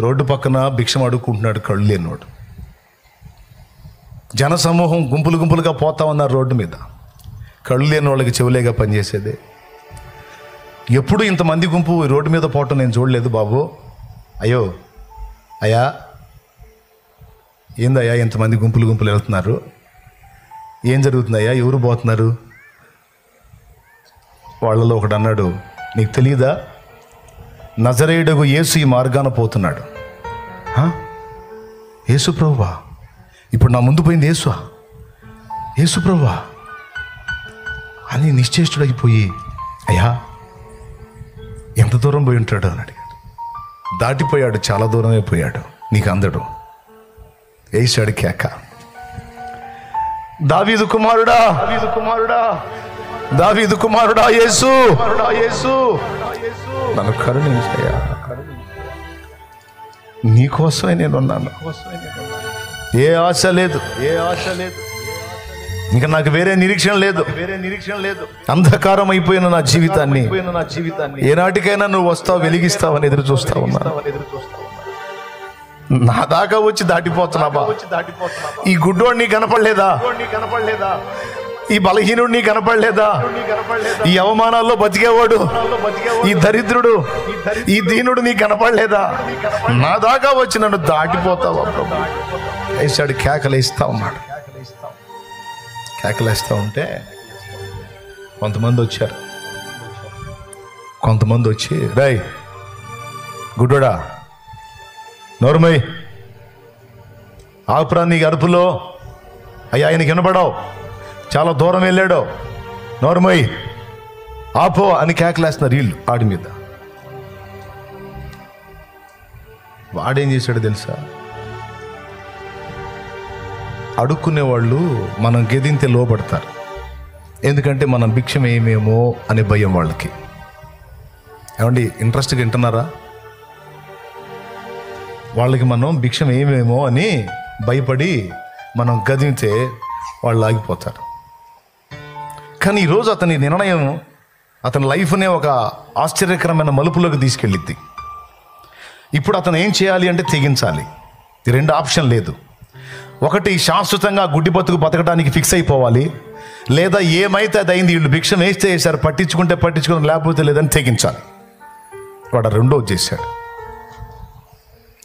Road పక్కన భిక్షం అడుక్కుంటున్నాడు కళ్ళు లేనివాడు. జనసమూహం గుంపులు గుంపులుగా పోతా ఉన్నారు రోడ్డు మీద. కళ్ళు లేని వాళ్ళకి చెవులేగా పనిచేసేది. ఎప్పుడు ఇంతమంది గుంపు రోడ్డు మీద పోవటం నేను చూడలేదు బాబు. అయ్యా ఏందయ్యా ఇంతమంది గుంపులు గుంపులు వెళ్తున్నారు, ఏం జరుగుతుందయ్యా, ఎవరు పోతున్నారు? వాళ్ళలో ఒకడు అన్నాడు, నీకు తెలియదా, నజరేయుడగు యేసు ఈ మార్గాన పోతున్నాడు. యేసు ప్రభువా? ఇప్పుడు నా ముందు పోయింది యేసు ప్రభువా అని నిశ్చేష్టుడైపోయి, అయ్యా ఎంత దూరం పోయి ఉంటాడు అని అడిగాడు. దాటిపోయాడు, చాలా దూరమే పోయాడు, నీకు అందడు. వేసాడు కేక, దావీదు కుమారుడా, దావీదు కుమారుడా యేసు, నన్ను కరుణించయ్యా, నీకోసమే నేనున్నాను. ఏ ఆశ లేదు, ఇంకా నాకు వేరే నిరీక్షణ లేదు. అంధకారం అయిపోయిన నా జీవితాన్ని ఏనాటికైనా నువ్వు వస్తావు, వెలిగిస్తావని ఎదురు చూస్తా ఉన్నా. నా దాకా వచ్చి దాటిపోతున్నావా? ఈ గుడ్డోడు నీ కనపడలేదా? ఈ బలహీనుడు నీ కనపడలేదా? ఈ అవమానాల్లో బతికేవాడు, ఈ దరిద్రుడు, ఈ దీనుడు నీ కనపడలేదా? నా దాకా వచ్చి నన్ను దాటిపోతావా ప్రభు? వేసాడు, కేకలేస్తా ఉన్నాడు. కేకలేస్తూ ఉంటే కొంతమంది వచ్చి, రేయ్ గుడ్డోడా నోరుమై, ఆపురా నీ అరుపులో, అయ్యా ఆయనకి వినపడవు, చాలా దూరం వెళ్ళాడు, నోరుమై ఆపో అని కేకలేస్తున్నారు వీళ్ళు ఆడి మీద. వాడేం చేశాడు తెలుసా? అడుక్కునేవాళ్ళు మనం గెదింతే లోపడతారు, ఎందుకంటే మనం భిక్షం ఏమేమో అనే భయం వాళ్ళకి. ఏమండి ఇంట్రెస్ట్గా వింటున్నారా? వాళ్ళకి మనం భిక్షం ఏమేమో అని భయపడి మనం గదింతే వాళ్ళు ఆగిపోతారు. కానీ ఈరోజు అతని నిర్ణయం అతని లైఫ్నే ఒక ఆశ్చర్యకరమైన మలుపులోకి తీసుకెళ్ళిద్ది. ఇప్పుడు అతను ఏం చేయాలి అంటే తెగించాలి. ఈ రెండు ఆప్షన్ లేదు. ఒకటి, శాశ్వతంగా గుడ్డి బతకడానికి ఫిక్స్ అయిపోవాలి, లేదా ఏమైతే అది అయింది, వీళ్ళు భిక్షం వేస్తే వేశారు, పట్టించుకుంటే పట్టించుకుని, లేకపోతే లేదని తెగించాలి. వాడు రెండోది చేశాడు.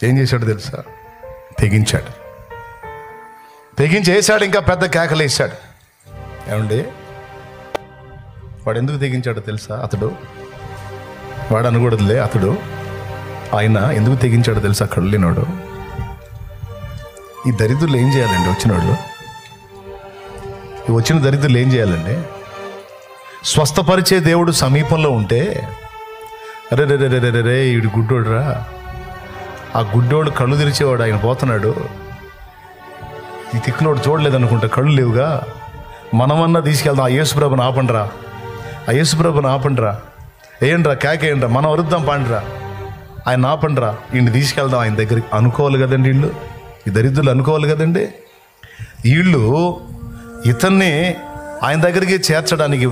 ఏం చేశాడు తెలుసా? తెగించాడు. తెగించేసాడు, ఇంకా పెద్ద కేకలు వేసాడు. ఏమండి వాడు ఎందుకు తెగించాడో తెలుసా? వాడు అనకూడదులే, ఆయన ఎందుకు తెగించాడో తెలుసా? కళ్ళు లేనివాడు. ఈ దరిద్రులు ఏం చేయాలండి? వచ్చిన దరిద్రులు ఏం చేయాలండి? స్వస్థపరిచే దేవుడు సమీపంలో ఉంటే, అరే వీడు గుడ్డోడురా, ఆ గుడ్డోడు కళ్ళు తెరిచేవాడు, ఆయన పోతున్నాడు, ఈ తిక్కునోడు చూడలేదనుకుంటా, కళ్ళు లేవుగా, మనమన్నా తీసుకెళ్దాం, ఆ యేసుప్రభుని ఆపండిరా, వేయండిరా, కేకేయండిరా, మనం వరుద్దాం, పాండిరా, ఆయన ఆపండిరా, వీడిని తీసుకెళ్దాం ఆయన దగ్గరికి అనుకోవాలి కదండి. ఈ దరిద్రులు అనుకోవాలి కదండి. వీళ్ళు ఇతన్ని ఆయన దగ్గరికి చేర్చడానికి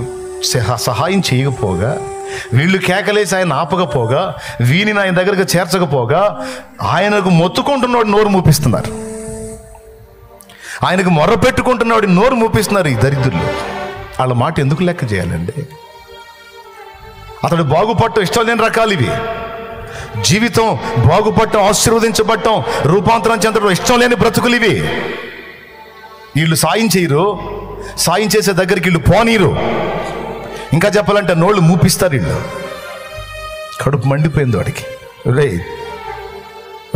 సహాయం చేయకపోగా, వీళ్ళు కేకలేసి ఆయన ఆపకపోగా, వీనిని ఆయన దగ్గరికి చేర్చకపోగా, ఆయనకు మొత్తుకుంటున్నాడు నోరు మూపిస్తున్నారు, ఆయనకు మొర్ర పెట్టుకుంటున్నాడు నోరు మూపిస్తున్నారు. ఈ దరిద్రులు వాళ్ళ మాట ఎందుకు లెక్క చేయాలండి? అతడు బాగుపడటం ఇష్టం లేని రకాలు ఇవి. జీవితం బాగుపడటం, ఆశీర్వదించబడటం, రూపాంతరం చెందడం ఇష్టం లేని బ్రతుకులు ఇవి. వీళ్ళు సాయం చేయరు, సాయం చేసే దగ్గరికి వీళ్ళు పోనీరు, ఇంకా చెప్పాలంటే నోళ్ళు మూపిస్తారు. వీళ్ళు కడుపు మండిపోయింది వాడికి.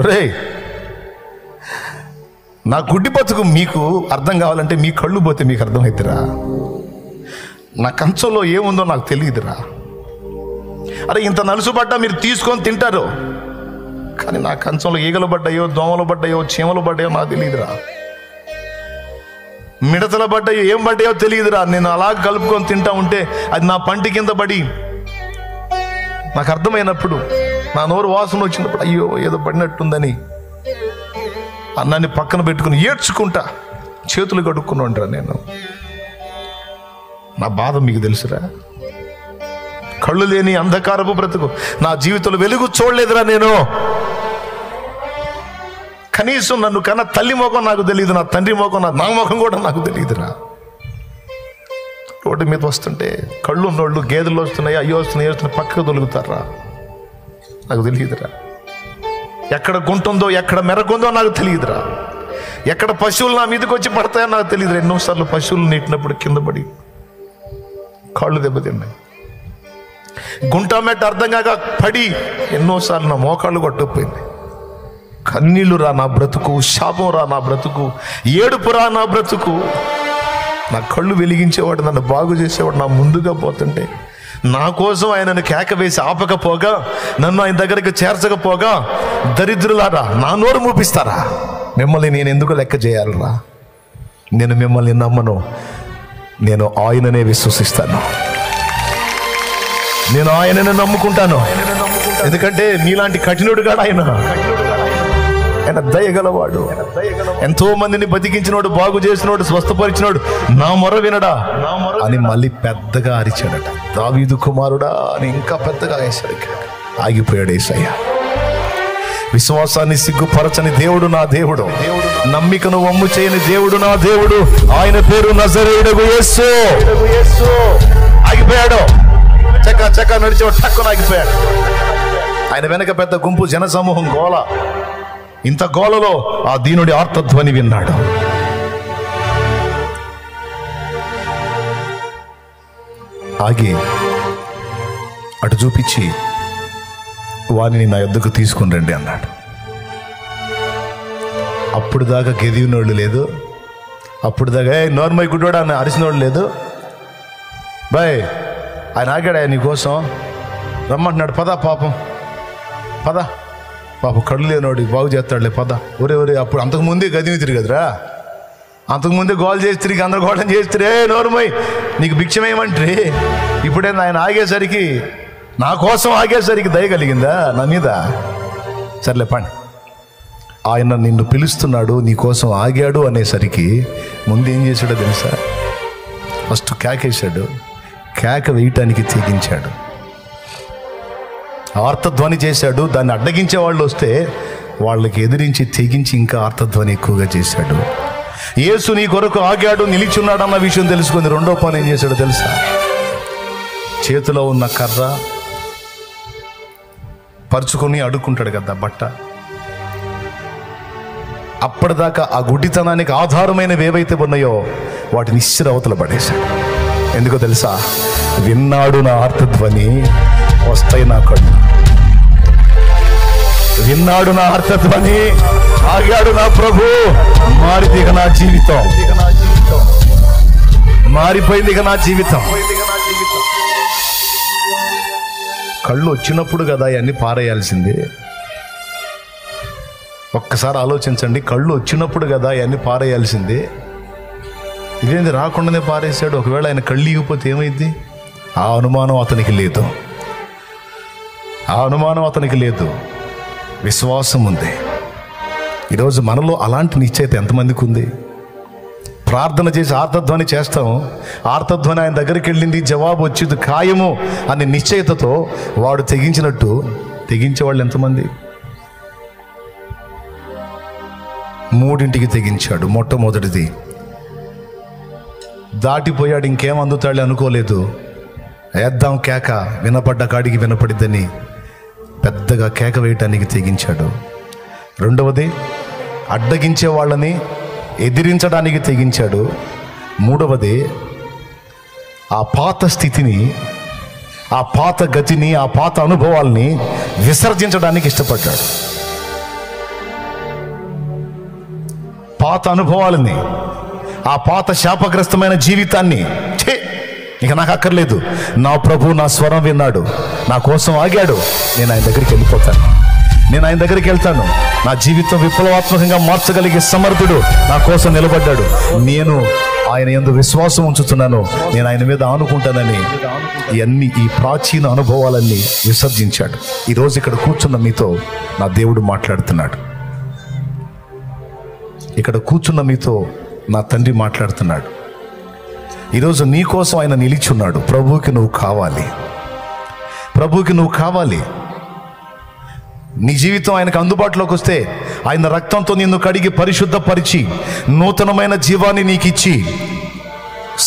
రే నా గుడ్డి బతుకు మీకు అర్థం కావాలంటే మీ కళ్ళు పోతే మీకు అర్థమవుతురా? నా కంచంలో ఏముందో నాకు తెలియదురా. అరే ఇంత నలుసుపడ్డా మీరు తీసుకొని తింటారు, కానీ నా కంచంలో ఈగలు పడ్డాయో, దోమలు పడ్డాయో, చీమలు పడ్డాయో నాకు తెలియదురా. మిడతలు పడ్డాయో, ఏం పడ్డాయో తెలియదురా. నేను అలా కలుపుకొని తింటా ఉంటే అది నా పంటి కింద పడి నాకు అర్థమైనప్పుడు, నా నోరు వాసన వచ్చినప్పుడు అయ్యో ఏదో పడినట్టుందని అన్నాన్ని పక్కన పెట్టుకుని ఏడ్చుకుంటా చేతులు కడుక్కుని ఉంటా నేను. నా బాధ మీకు తెలుసురా? కళ్ళు లేని అంధకారపు బ్రతుకు, నా జీవితంలో వెలుగు చూడలేదురా నేను. కనీసం నన్ను కన్నా తల్లి ముఖం నాకు తెలియదు, నా తండ్రి ముఖం, నా ముఖం కూడా నాకు తెలియదురా. రోడ్డు మీద వస్తుంటే కళ్ళు ఉన్నోళ్ళు గేదెలు వస్తున్నాయి, అయ్యో వస్తున్నాయి పక్కకు తొలుగుతారా, నాకు తెలియదురా. ఎక్కడ గుంటుందో ఎక్కడ మెరకుందో నాకు తెలియదురా. ఎక్కడ పశువులు నా మీదకి వచ్చి పడతాయో నాకు తెలియదురా. ఎన్నోసార్లు పశువులు నెట్టినప్పుడు కింద పడి కాళ్ళు దెబ్బతిన్నాయి. గుంట మెట్ట అర్థం కాక పడి ఎన్నోసార్లు నా మోకాళ్ళు కొట్టుకుపోయింది. కన్నీళ్ళు రా నా బ్రతుకు, శాపం రా నా బ్రతుకు, ఏడుపు రా నా బ్రతుకు. నా కళ్ళు వెలిగించేవాడు, నన్ను బాగు చేసేవాడు నా ముందుగా పోతుంటే నా కోసం ఆయనను కేక వేసి ఆపకపోగా, నన్ను ఆయన దగ్గరికి చేర్చకపోగా, దరిద్రులారా నా నోరు మూపిస్తారా? మిమ్మల్ని నేను ఎందుకు లెక్క చేయాలరా? నేను మిమ్మల్ని నమ్మను, నేను ఆయననే విశ్వసిస్తాను, నేను ఆయననే నమ్ముకుంటాను. ఎందుకంటే మీలాంటి కఠినుడు కాడు ఆయన. ఆయన దయగలవాడు. ఎంతో మందిని బతికించినోడు, బాగు చేసినోడు, స్వస్థపరిచినోడు. నా మొర వినడా అని మళ్ళీ పెద్దగా అరిచాడట. దావీదు కుమారుడా అని ఇంకా పెద్దగా వేశాడు. ఆగిపోయాడు యేసయ్య. విశ్వాసాన్ని సిగ్గుపరచని దేవుడు నా దేవుడు, నమ్మికను వమ్ము చేయని దేవుడు నా దేవుడు. ఆయన పేరు నజరేయుడగు యేసు. ఆగిపోయాడు. చక్క చక్క నడిచేవాడు టక్కున ఆగిపోయాడు. ఆయన వెనక పెద్ద గుంపు, జన సమూహం, గోల. ఇంత గోలలో ఆ దీనుడి ఆర్తధ్వని విన్నాడు. ఆగి అటు చూపించి వారిని నా యొద్దకు తీసుకుని రండి అన్నాడు. అప్పుడు దాకా గెదివినోళ్ళు లేదు, అప్పుడు దాకా నోర్మై గుడ్డోడా అని అరిసినోళ్ళు లేదు. బాయ్ ఆయన ఆగాడా నీకోసం రమ్మంటున్నాడు. పద పాపం, పద పాపం, కళ్ళు లేనోడు బాగు చేస్తాడులే, పద. ఒరే ఒరే అప్పుడు అంతకుముందే గదిని తిరిగదురా, అంతకుముందే గోల్ చేసి తిరిగి గందరగోళం చేస్తే నోరుమై నీకు భిక్షమేమంటే. ఇప్పుడే ఆయన ఆగేసరికి, నా కోసం ఆగేసరికి దయ కలిగిందా నా మీద? సర్లే పండి. ఆయన నిన్ను పిలుస్తున్నాడు, నీ కోసం ఆగాడు అనేసరికి ముందు ఏం చేశాడో తెలుసా? ఫస్ట్ కేకేశాడు. కేక వేయటానికి తెగించాడు. ఆర్తధ్వని చేశాడు. దాన్ని అడ్డగించే వాళ్ళు వస్తే వాళ్ళకి ఎదిరించి తెగించి ఇంకా ఆర్తధ్వని ఎక్కువగా చేశాడు. యేసు నీ కొరకు ఆగాడు, నిలిచున్నాడు అన్న విషయం తెలుసుకుంది. రెండో పని ఏం చేశాడో తెలుసా? చేతిలో ఉన్న కర్ర పరుచుకొని అడుక్కుంటాడు కదా బట్ట, అప్పటిదాకా ఆ గుడ్డితనానికి ఆధారమైనవి ఏవైతే ఉన్నాయో వాటిని ఇస్సిరి అవతల పడేశాడు. ఎందుకో తెలుసా? విన్నాడు నా ఆర్తధ్వని, వస్తాయి నా కళ్ళు. విన్నాడు నా ఆర్తధ్వని, ఆగాడు నా ప్రభు. మారిది ఇక నా జీవితం, మారిపోయింది ఇక నా జీవితం. కళ్ళు వచ్చినప్పుడు కదా అవన్నీ పారేయాల్సింది. ఒక్కసారి ఆలోచించండి. కళ్ళు వచ్చినప్పుడు కదా అవన్నీ పారేయాల్సింది. ఇదేంది రాకుండానే పారేశాడు? ఒకవేళ ఆయన కళ్ళు ఇగిపోతే ఏమైంది? ఆ అనుమానం అతనికి లేదు, ఆ అనుమానం అతనికి లేదు. విశ్వాసం ఉంది. ఈరోజు మనలో అలాంటి నిశ్చయిత ఎంతమందికి ఉంది? ప్రార్థన చేసి ఆర్తధ్వని చేస్తాం, ఆర్తధ్వని ఆయన దగ్గరికి వెళ్ళింది, జవాబు వచ్చింది ఖాయము అనే నిశ్చయితతో వాడు తెగించినట్టు తెగించేవాళ్ళు ఎంతమంది? 3ంటికి తెగించాడు. మొట్టమొదటిది దాటిపోయాడు, ఇంకేం అందుతాడు అనుకోలేదు. వేద్దాం కేక, వినపడ్డ కాడికి వినపడిద్దని పెద్దగా కేక వేయటానికి తెగించాడు. రెండవది అడ్డగించే వాళ్ళని ఎదిరించడానికి తెగించాడు. మూడవది ఆ పాత స్థితిని, ఆ పాత గతిని, ఆ పాత అనుభవాల్ని విసర్జించడానికి ఇష్టపడ్డాడు. పాత అనుభవాలని, ఆ పాత శాపగ్రస్తమైన జీవితాన్ని ఇక నాకు అక్కర్లేదు, నా ప్రభు నా స్వరం విన్నాడు, నా కోసం ఆగాడు, నేను ఆయన దగ్గరికి వెళ్ళిపోతాను, నేను ఆయన దగ్గరికి వెళ్తాను, నా జీవితం విప్లవాత్మకంగా మార్చగలిగే సమర్థుడు నా కోసం నిలబడ్డాడు, నేను ఆయన యందు విశ్వాసం ఉంచుతున్నాను, నేను ఆయన మీద ఆనుకుంటానని ఇవన్నీ, ఈ ప్రాచీన అనుభవాలన్నీ విసర్జించాడు. ఈరోజు ఇక్కడ కూర్చున్న మీతో నా దేవుడు మాట్లాడుతున్నాడు. ఇక్కడ కూర్చున్న మీతో నా తండ్రి మాట్లాడుతున్నాడు. ఈరోజు నీ కోసం ఆయన నిలిచున్నాడు. ప్రభువుకి నువ్వు కావాలి, ప్రభువుకి నువ్వు కావాలి. నీ జీవితం ఆయనకు అందుబాటులోకి వస్తే ఆయన రక్తంతో నిన్ను కడిగి పరిశుద్ధపరిచి నూతనమైన జీవాన్ని నీకు ఇచ్చి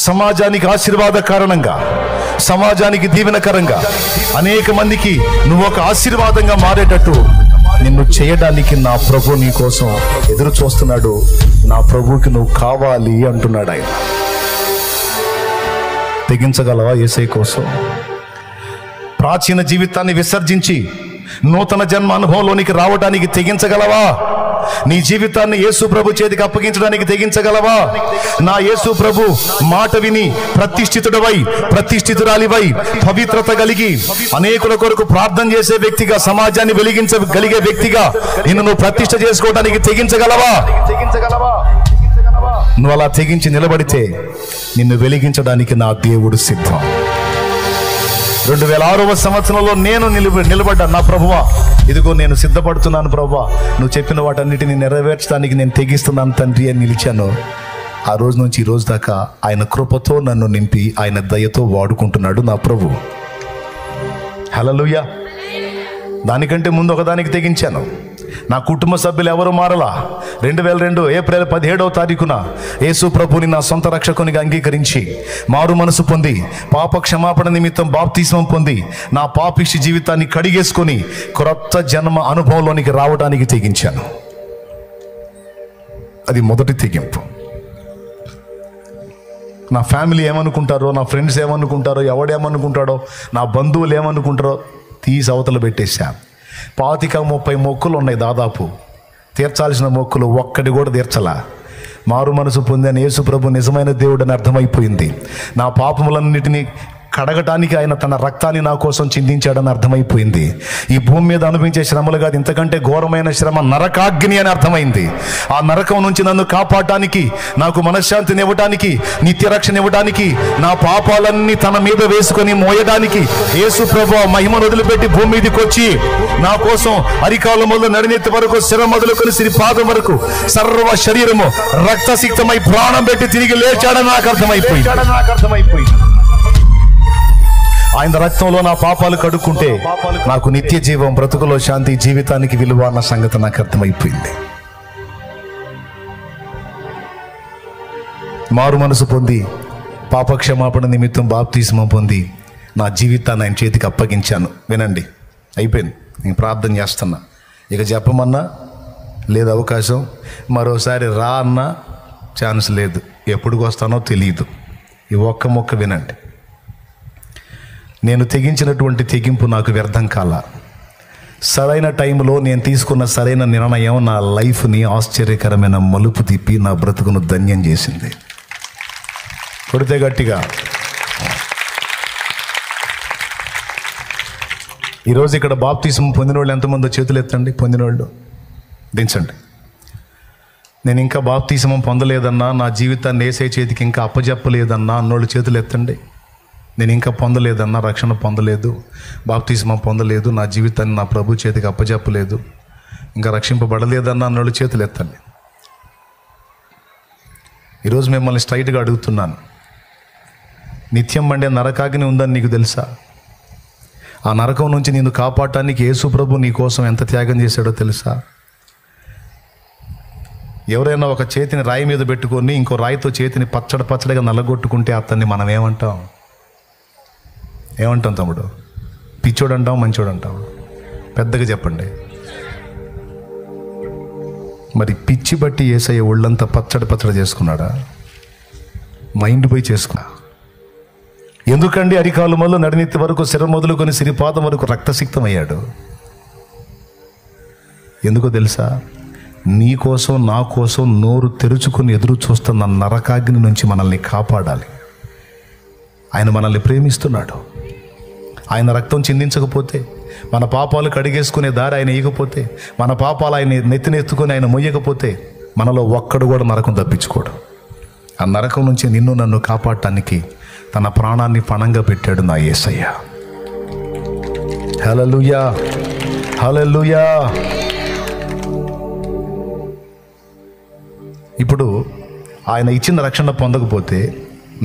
సమాజానికి ఆశీర్వాద కారణంగా, సమాజానికి దీవెనకరంగా, అనేక మందికి నువ్వు ఒక ఆశీర్వాదంగా మారేటట్టు నిన్ను చేయడానికి నా ప్రభు నీ కోసం ఎదురు చూస్తున్నాడు. నా ప్రభువుకి నువ్వు కావాలి అంటున్నాడు ఆయన. తెగించగలవా యేసయ్య కోసం? ప్రాచీన జీవితాన్ని విసర్జించి నూతన జన్మ అనుభవంలోనికి రావడానికి తెగించగలవా? నీ జీవితాన్ని యేసు ప్రభు చేతికి అప్పగించడానికి తెగించగలవా? నా యేసు ప్రభు మాట విని ప్రతిష్ఠితుడవై, ప్రతిష్ఠితురాలివై, పవిత్రత కలిగి అనేకుల కొరకు ప్రార్థన చేసే వ్యక్తిగా, సమాజాన్ని వెలిగించగలిగే వ్యక్తిగా నిన్ను నువ్వు ప్రతిష్ఠ చేసుకోవడానికి తెగించగలవా? నువ్వు అలా తెగించి నిలబడితే నిన్ను వెలిగించడానికి నా దేవుడు సిద్ధం. 2006వ సంవత్సరంలో నేను నిలబడ్డా. నా ప్రభువా, ఇదిగో నేను సిద్ధపడుతున్నాను ప్రభువా, నువ్వు చెప్పిన వాటన్నిటిని నెరవేర్చడానికి నేను తెగిస్తున్నాను తండ్రి అని నిలిచాను. ఆ రోజు నుంచి ఈ రోజు దాకా ఆయన కృపతో నన్ను నింపి ఆయన దయతో వాడుకుంటున్నాడు నా ప్రభు. హల్లెలూయా. దానికంటే ముందు ఒకదానికి తెగించాను. నా కుటుంబ సభ్యులు ఎవరు మారలా. 2002 ఏప్రిల్ 17వ తారీఖున యేసు ప్రభుని నా సొంత రక్షకునిగా అంగీకరించి మారు మనసు పొంది పాప క్షమాపణ నిమిత్తం బాప్తిస్మం పొంది నా పాపిష్టి జీవితాన్ని కడిగేసుకొని క్రొత్త జన్మ అనుభవంలోనికి రావడానికి తెగించాను. అది మొదటి తెగింపు. నా ఫ్యామిలీ ఏమనుకుంటారో, నా ఫ్రెండ్స్ ఏమనుకుంటారో, ఎవడేమనుకుంటాడో, నా బంధువులు ఏమనుకుంటారో తీసి అవతల పెట్టేశా. 25-30 మొక్కులు ఉన్నాయి దాదాపు. తీర్చాల్సిన మొక్కులు ఒక్కటి కూడా తీర్చలా. మారు మనసు పొందాను. యేసు ప్రభు నిజమైన దేవుడని అర్థమైపోయింది. నా పాపములన్నిటినీ కడగటానికి ఆయన తన రక్తాన్ని నా కోసం చిందించాడని అర్థమైపోయింది. ఈ భూమి మీద అనుభవించే శ్రమలు కాదు, ఇంతకంటే ఘోరమైన శ్రమ నరకాగ్ని అని అర్థమైంది. ఆ నరకం నుంచి నన్ను కాపాడటానికి, నాకు మనశ్శాంతిని ఇవ్వడానికి, నిత్య రక్షణ ఇవ్వడానికి, నా పాపాలన్నీ తన మీద వేసుకొని మోయడానికి యేసు ప్రభు మహిమను వదిలిపెట్టి భూమి మీదకి వచ్చి నా కోసం అరికాలు మొదలు నడినెత్తి వరకు, శిర మొదలుకొని సిరి పాదం వరకు సర్వ శరీరము రక్తసిక్తమై ప్రాణం పెట్టి తిరిగి లేచాడని నాకు అర్థమైపోయింది. ఆయన రక్తంలో నా పాపాలు కడుక్కుంటే నాకు నిత్య జీవం, బ్రతుకులో శాంతి, జీవితానికి విలువ అన్న సంగతి నాకు అర్థమైపోయింది. మారు మనసు పొంది పాపక్షమాపణ నిమిత్తం బాప్తిస్మం పొంది నా జీవితాన్ని ఆయన చేతికి అప్పగించాను. వినండి, అయిపోయింది. నేను ప్రార్థన చేస్తున్నా. ఇక చెప్పమన్నా లేదు అవకాశం, మరోసారి రా అన్నా ఛాన్స్ లేదు. ఎప్పుడు వస్తానో తెలియదు. ఈ ఒక్క మొక్క వినండి. నేను తెగించినటువంటి తెగింపు నాకు వ్యర్థం కాల. సరైన టైంలో నేను తీసుకున్న సరైన నిర్ణయం నా లైఫ్ని ఆశ్చర్యకరమైన మలుపు తిప్పి నా బ్రతుకును ధన్యం చేసింది. కొడితే గట్టిగా. ఈరోజు ఇక్కడ బాప్తిస్మం పొందిన వాళ్ళు ఎంతమందో చేతులు ఎత్తండి. పొందిన వాళ్ళు దించండి. నేను ఇంకా బాప్తిస్మం పొందలేదన్నా, నా జీవితాన్ని యేసయ్య చేతికి ఇంకా అప్పజెప్పలేదన్నా అన్నోళ్ళు చేతులు ఎత్తండి. నేను ఇంకా పొందలేదన్నా, రక్షణ పొందలేదు, బాప్తిస్మం పొందలేదు, నా జీవితాన్ని నా ప్రభు చేతికి అప్పజెప్పలేదు, ఇంకా రక్షింపబడలేదన్నా అన్నోళ్ళు చేతులు ఎత్తండి. ఈరోజు మిమ్మల్ని స్ట్రైట్గా అడుగుతున్నాను. నిత్యం మండే నరకాగ్ని ఉందని నీకు తెలుసా? ఆ నరకం నుంచి నిన్ను కాపాడటానికి యేసు ప్రభు నీ కోసం ఎంత త్యాగం చేశాడో తెలుసా? ఎవరైనా ఒక చేతిని రాయి మీద పెట్టుకొని ఇంకో రాయితో చేతిని పచ్చడిగా నల్లగొట్టుకుంటే అతన్ని మనం ఏమంటాం తమ్ముడు? పిచ్చోడు అంటాం, మంచోడు అంటాం? పెద్దగా చెప్పండి. మరి పిచ్చి బట్టి యేసయ్య ఒళ్ళంతా పచ్చడి చేసుకున్నాడా? మైండ్ పోయి చేసుకున్నా. ఎందుకండి అరికాలు మొదలు నడినెత్తి వరకు, శిర మొదలుకొని సిరిపాదం వరకు రక్తసిక్తమయ్యాడు? ఎందుకో తెలుసా? నీ కోసం, నా కోసం నోరు తెరుచుకుని ఎదురు చూస్తున్న నరకాగ్ని నుంచి మనల్ని కాపాడాలి. ఆయన మనల్ని ప్రేమిస్తున్నాడు. ఆయన రక్తం చిందించకపోతే, మన పాపాలు కడిగేసుకునే దారి ఆయన ఇవ్వకపోతే, మన పాపాలు ఆయన నెత్తినెత్తుకొని ఆయన మొయ్యకపోతే మనలో ఒక్కడు కూడా నరకం తప్పించుకోడు. ఆ నరకం నుంచి నిన్ను నన్ను కాపాడటానికి తన ప్రాణాన్ని పణంగా పెట్టాడు నా యేసయ్య. హల్లెలూయా, హల్లెలూయా. ఇప్పుడు ఆయన ఇచ్చిన రక్షణ పొందకపోతే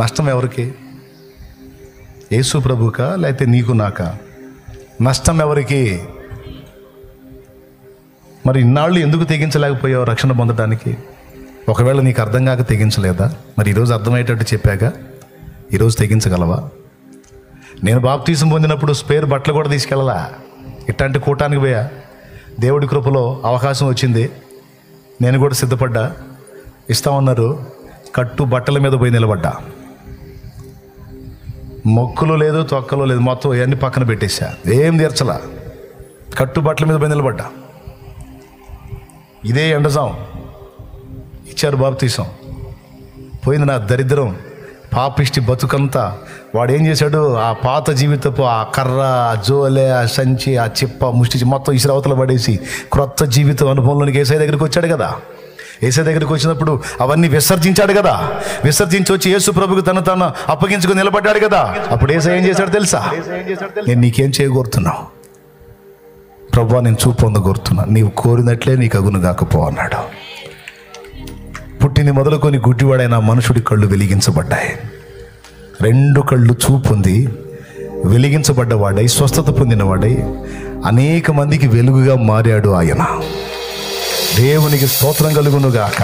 నష్టం ఎవరికి? యేసు ప్రభుకా లేకపోతే నీకు నాకా? నష్టం ఎవరికి? మరి ఇన్నాళ్ళు ఎందుకు తెగించలేకపోయావు రక్షణ పొందడానికి? ఒకవేళ నీకు అర్థం కాక తెగించలేదా? మరి ఈరోజు అర్థమయ్యేటట్టు చెప్పాక ఈరోజు తెగించగలవా? నేను బాప్తీసం పొందినప్పుడు స్పేర్ బట్టలు కూడా తీసుకెళ్ళలా. ఇట్లాంటి కూటానికి పోయా. దేవుడి కృపలో అవకాశం వచ్చింది, నేను కూడా సిద్ధపడ్డా. ఇస్తామన్నారు, కట్టు బట్టల మీద పోయి నిలబడ్డా. మొక్కులు లేదు, తొక్కలు లేదు, మొత్తం ఇవన్నీ పక్కన పెట్టేశా. ఏం తీర్చలా, కట్టు బట్టల మీద పోయి నిలబడ్డా. ఇదే ఎండజాం ఇచ్చారు బాప్తీసం. పోయింది నా దరిద్రం, పాపిష్టి బతుకంతా. వాడు ఏం చేశాడు, ఆ పాత జీవితపు ఆ కర్ర, ఆ జోలే, ఆ సంచి, ఆ చిప్ప, ముష్టి మొత్తం ఇసురవతలు పడేసి క్రొత్త జీవితం అనుభవంలోనికి ఏసై దగ్గరికి వచ్చాడు కదా. ఏసై దగ్గరికి వచ్చినప్పుడు అవన్నీ విసర్జించాడు కదా. విసర్జించి వచ్చి యేసు ప్రభుకు తను అప్పగించుకుని నిలబడ్డాడు కదా. అప్పుడు ఏసై ఏం చేశాడు తెలుసా? నేను నీకేం చేయగోరుతున్నావు ప్రభువా, నేను చూపు పొందగోరుతున్నా, నీవు కోరినట్లే నీకు అగును కాకపో అన్నాడు. పుట్టిని మొదలుకొని గుడ్డివాడైన మనుషుడి కళ్ళు వెలిగించబడ్డాయి. 2 కళ్ళు చూపు పొంది వెలిగించబడ్డవాడై, స్వస్థత పొందినవాడై అనేక మందికి వెలుగుగా మారాడు ఆయన. దేవునికి స్తోత్రం కలుగును గాక.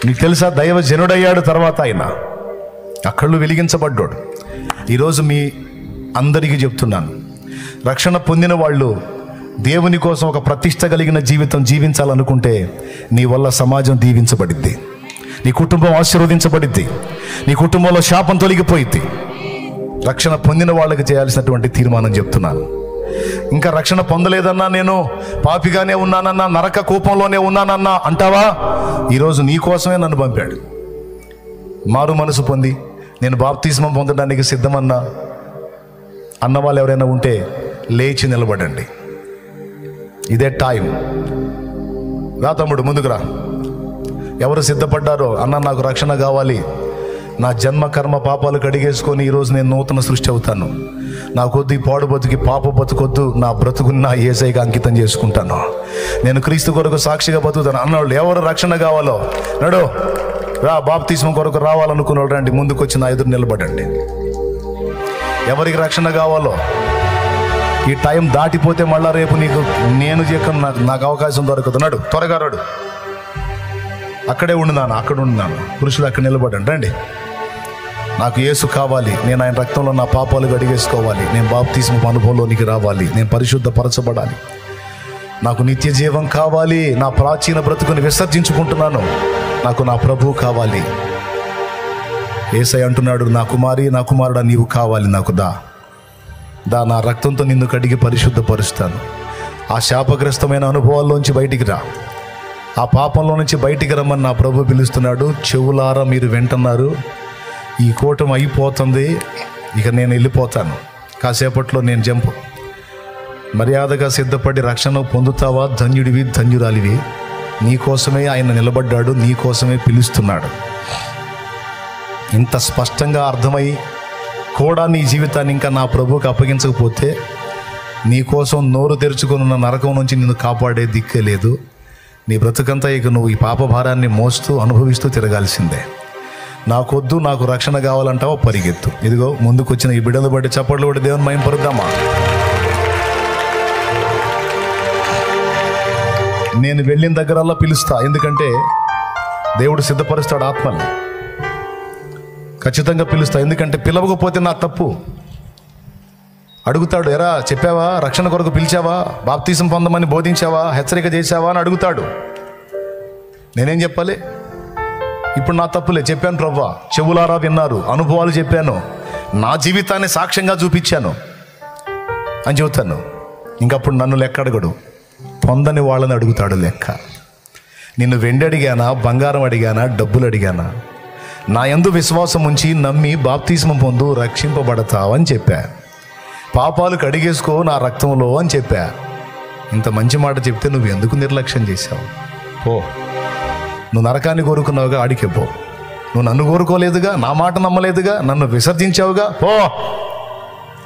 నీకు తెలుసా, దైవ జనుడయ్యాడు తర్వాత ఆయన. ఆ కళ్ళు వెలిగించబడ్డాడు. ఈరోజు మీ అందరికీ చెప్తున్నాను, రక్షణ పొందిన వాళ్ళు దేవుని కోసం ఒక ప్రతిష్ట కలిగిన జీవితం జీవించాలనుకుంటే నీ వల్ల సమాజం దీవించబడిద్ది, నీ కుటుంబం ఆశీర్వదించబడిద్ది, నీ కుటుంబంలో శాపం తొలగిపోయిద్ది. రక్షణ పొందిన వాళ్ళకి చేయాల్సినటువంటి తీర్మానం చెప్తున్నాను. ఇంకా రక్షణ పొందలేదన్నా, నేను పాపిగానే ఉన్నానన్నా, నరక కూపంలోనే ఉన్నానన్నా అంటావా? ఈరోజు నీ కోసమే నన్ను పంపాడు. మారు మనసు పొంది నేను బాప్తిస్మం పొందడానికి సిద్ధమన్నా అన్నవాళ్ళు ఎవరైనా ఉంటే లేచి నిలబడండి. ఇదే టైం. రా తమ్ముడు, ముందుకు రా. ఎవరు సిద్ధపడ్డారో, అన్న నాకు రక్షణ కావాలి, నా జన్మ కర్మ పాపాలు కడిగేసుకొని ఈరోజు నేను నూతన సృష్టి అవుతాను, నాకొద్దు ఈ పాడు బతుకి పాప బతుకొద్దు, నా బ్రతుకుని నా యేసయ్యకి అంకితం చేసుకుంటాను, నేను క్రీస్తు కొరకు సాక్షిగా బతుకుతాను అన్నవాళ్ళు ఎవరు రక్షణ కావాలో నడు రా. బాప్తిస్మం కొరకు రావాలనుకున్న వాళ్ళు రండి, ముందుకు వచ్చి నా ఎదురు నిలబడండి. ఎవరికి రక్షణ కావాలో, ఈ టైం దాటిపోతే మళ్ళా రేపు నీకు నేను నాకు అవకాశం దొరకదు. నడు, త్వరగా రాడు. అక్కడే ఉండున్నాను, అక్కడ ఉండున్నాను. పురుషులు అక్కడ నిలబడండి, రండి. నాకు యేసు కావాలి, నేను ఆయన రక్తంలో నా పాపాలు గడిగేసుకోవాలి, నేను బాప్తిస్మం అనుభవంలోనికి రావాలి, నేను పరిశుద్ధపరచబడాలి, నాకు నిత్య జీవం కావాలి, నా ప్రాచీన బ్రతుకుని విసర్జించుకుంటున్నాను, నాకు నా ప్రభువు కావాలి. యేసయ్య అంటున్నాడు, నా కుమారి, నా కుమారుడా, నీవు కావాలి నాకు, దా నా రక్తంతో నిన్ను కడిగి పరిశుద్ధపరుస్తాను. ఆ శాపగ్రస్తమైన అనుభవాల్లోంచి బయటికి రా, ఆ పాపంలో నుంచి బయటికి రమ్మని నా ప్రభు పిలుస్తున్నాడు. చెవులారా మీరు వింటున్నారు, ఈ కూటమి అయిపోతుంది, ఇక నేను వెళ్ళిపోతాను, కాసేపట్లో నేను జంపు. మర్యాదగా సిద్ధపడి రక్షణ పొందుతావా? ధన్యుడివి, ధన్యురాలివి. నీకోసమే ఆయన నిలబడ్డాడు, నీకోసమే పిలుస్తున్నాడు. ఇంత స్పష్టంగా అర్థమై కూడా నీ జీవితాన్ని ఇంకా నా ప్రభువుకి అప్పగించకపోతే నీకోసం నోరు తెరుచుకున్న నరకం నుంచి నిన్ను కాపాడే దిక్కే లేదు. నీ బ్రతుకంతా ఇక నువ్వు ఈ పాప భారాన్ని మోస్తూ అనుభవిస్తూ తిరగాల్సిందే. నాకొద్దు, నాకు రక్షణ కావాలంటావా? పరిగెత్తు. ఇదిగో ముందుకు వచ్చిన ఈ బిడ్డలు బట్టి చప్పట్లు బట్టి దేవుని మహిమపరుద్దామా? నేను వెళ్ళిన దగ్గరల్లా పిలుస్తా, ఎందుకంటే దేవుడు సిద్ధపరుస్తాడు ఆత్మని. ఖచ్చితంగా పిలుస్తా, ఎందుకంటే పిలవకపోతే నా తప్పు. అడుగుతాడు, ఎరా చెప్పావా, రక్షణ కొరకు పిలిచావా, బాప్తీసం పొందమని బోధించావా, హెచ్చరిక చేశావా అని అడుగుతాడు. నేనేం చెప్పాలి? ఇప్పుడు నా తప్పులే, చెప్పాను ప్రభువా, చెవులారా విన్నారు, అనుభవాలు చెప్పాను, నా జీవితాన్ని సాక్ష్యంగా చూపించాను అని చెబుతాను. ఇంకప్పుడు నన్ను లెక్క అడగడు, పొందని వాళ్ళని అడుగుతాడు లెక్క. నిన్ను వెండి అడిగానా, బంగారం అడిగానా, డబ్బులు అడిగానా? నా యందు విశ్వాసం ఉంచి నమ్మి బాప్తిస్మం పొందు, రక్షింపబడతావు అని చెప్పా. పాపాలు కడిగేసుకో నా రక్తంలో అని చెప్పా. ఇంత మంచి మాట చెప్తే నువ్వు ఎందుకు నిర్లక్ష్యం చేశావు? పో, నువ్వు నరకాన్ని కోరుకున్నావుగా, ఆడికే పో. నువ్వు నన్ను కోరుకోలేదుగా, నా మాట నమ్మలేదుగా, నన్ను విసర్జించావుగా, పో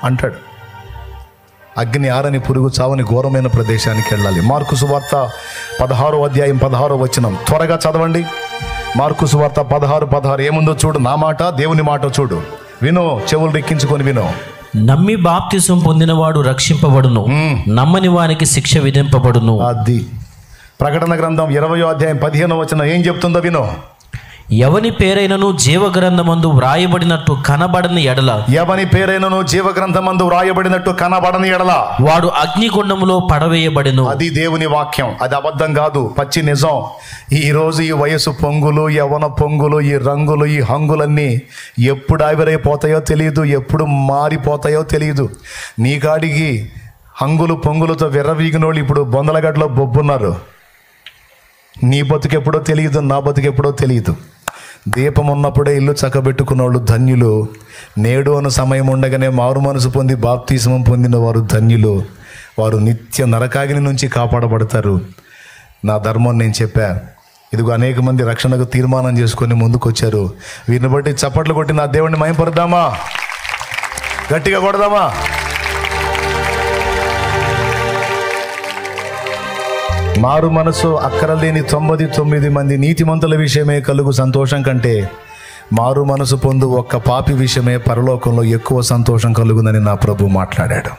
అంటాడు. అగ్ని ఆరని పురుగు చావని ఘోరమైన ప్రదేశానికి వెళ్ళాలి. మార్కు సువార్త 16వ అధ్యాయం 16వ వచనం త్వరగా చదవండి. మార్కు సువార్త 16:16 ఏముందో చూడు. నా మాట, దేవుని మాట చూడు, విను, చెవులు రెక్కించుకొని విను. నమ్మి బాప్తిసం పొందినవాడు రక్షింపబడును, నమ్మని వానికి శిక్ష విధింపబడును. అది ప్రకటన గ్రంథం 20వ అధ్యాయం 15వ వచనం ఏం చెప్తుందో విను. ఎవని పేరైనను జీవగ్రంథమందు వ్రాయబడినట్టు కనబడని ఎడల, ఎవని పేరైనను జీవగ్రంథమందు వ్రాయబడినట్టు కనబడని ఎడల వాడు అగ్నిగుండములో పడవేయబడెను. అది దేవుని వాక్యం, అది అబద్ధం కాదు, పచ్చి నిజం. ఈ రోజు ఈ వయసు పొంగులు, యవ్వన పొంగులు, ఈ రంగులు, ఈ హంగులన్నీ ఎప్పుడు ఆవిరైపోతాయో తెలియదు, ఎప్పుడు మారిపోతాయో తెలియదు. నీ కాడికి హంగులు పొంగులతో విర్రవీగినోళ్ళు ఇప్పుడు బొందలగడ్డలో బొబ్బున్నారు. నీ బతుకెప్పుడో తెలియదు, నా బతుకెప్పుడో తెలియదు. దీపం ఉన్నప్పుడే ఇల్లు చక్కబెట్టుకున్నోళ్ళు ధన్యులు. నేడు అను సమయం ఉండగానే మారు మనసు పొంది బాప్తిస్మం పొందిన వారు ధన్యులు. వారు నిత్య నరకాగ్ని నుంచి కాపాడబడతారు. నా ధర్మం నేను చెప్పా. ఇదిగో అనేక మంది రక్షణకు తీర్మానం చేసుకొని ముందుకు వచ్చారు. వీరిని బట్టి చప్పట్లు కొట్టి నా దేవుడిని మహిమపరుద్దామా? గట్టిగా కొడదామా? మారు మనసు అక్కరలేని 99 మంది నీతిమంతుల విషయమే కలుగు సంతోషం కంటే మారు మనసు పొందు ఒక్క పాపి విషయమే పరలోకంలో ఎక్కువ సంతోషం కలుగునని నా ప్రభు మాట్లాడాడు.